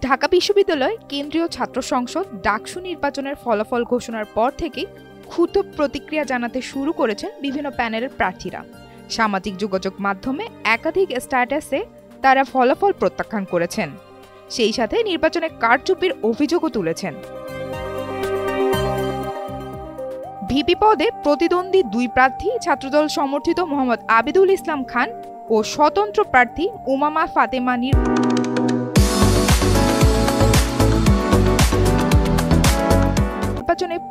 ঢাকা বিশ্ববিদ্যালয় কেন্দ্রীয় ছাত্র সংসদ ডাকসু নির্বাচনের ফলাফল ঘোষণার পর থেকে ক্ষুব্ধ প্রতিক্রিয়া জানাতে শুরু করেছেন বিভিন্ন প্যানেলের প্রার্থীরা। সামাজিক যোগাযোগ মাধ্যমে একাধিক স্ট্যাটাসে তারা ফলাফল প্রত্যাখ্যান করেছেন, সেই সাথে নির্বাচনে কারচুপির অভিযোগও তুলেছেন। ভিপি পদে প্রতিদ্বন্দ্বী দুই প্রার্থী ছাত্রদল সমর্থিত মোহাম্মদ আবিদুল ইসলাম খান ও স্বতন্ত্র প্রার্থী উমামা ফাতেমা নির্বাচনে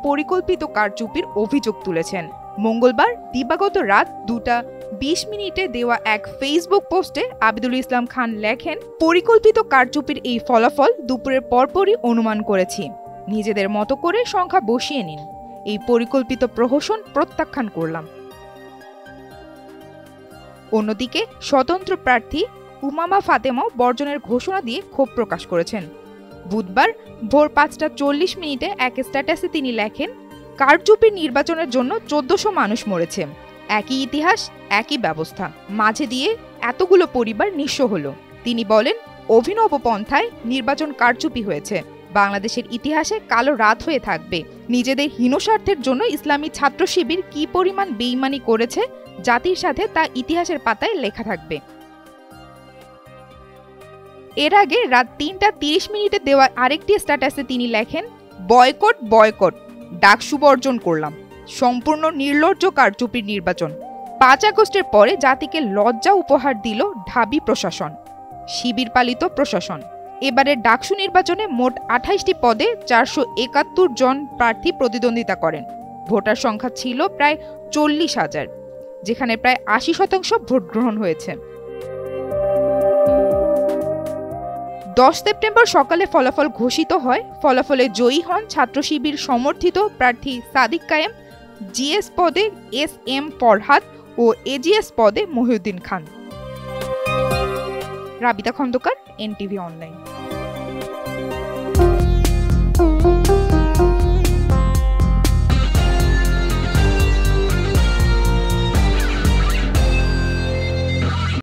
পরিকল্পিত কারচুপির অভিযোগ তুলেছেন। মঙ্গলবার দিবাগত রাত 2:20 দেওয়া এক ফেসবুক পোস্টে আবিদুল ইসলাম খান লেখেন, পরিকল্পিত কারচুপির এই ফলাফল দুপুরের পরপরই অনুমান করেছি। নিজেদের মতো করে সংখ্যা বসিয়ে নিন। এই পরিকল্পিত প্রহসন প্রত্যাখ্যান করলাম। অন্যদিকে স্বতন্ত্র প্রার্থী উমামা ফাতেমাও বর্জনের ঘোষণা দিয়ে ক্ষোভ প্রকাশ করেছেন। বুধবার ভোর 5:40 এক স্ট্যাটাসে তিনি লেখেন, কারচুপির নির্বাচনের জন্য 1400 মানুষ মরেছে। একই ইতিহাস, একই ব্যবস্থা, মাঝে দিয়ে এতগুলো পরিবার নিঃস্ব হলো। তিনি বলেন, অভিনব পন্থায় নির্বাচন কারচুপি হয়েছে, বাংলাদেশের ইতিহাসে কালো রাত হয়ে থাকবে। নিজেদের হীনস্বার্থের জন্য ইসলামী ছাত্র শিবির কি পরিমাণ বেইমানি করেছে জাতির সাথে তা ইতিহাসের পাতায় লেখা থাকবে। এর আগে রাত 3:30 দেওয়া আরেকটি স্ট্যাটাসে তিনি লেখেন, বয়কট বয়কট, ডাকসু বর্জন করলাম। সম্পূর্ণ নির্লজ্জ কারচুপির নির্বাচন। 5 আগস্টের পরে জাতিকে লজ্জা উপহার দিল ঢাবি প্রশাসন, শিবির পালিত প্রশাসন। এবারের ডাকসু নির্বাচনে মোট 28টি পদে 471 জন প্রার্থী প্রতিদ্বন্দ্বিতা করেন। ভোটার সংখ্যা ছিল প্রায় 40,000, যেখানে প্রায় 80% ভোট গ্রহণ হয়েছে। 10 সেপ্টেম্বর সকালে ফলাফল ঘোষিত হয়। ফলাফলে জয়ী হন ছাত্র শিবির সমর্থিত প্রার্থী সাদিক কায়েম, জিএস পদে SM ফরহাদ ও AGS পদে মহিউদ্দিন খান। রাবিতা Khandakar, NTV online.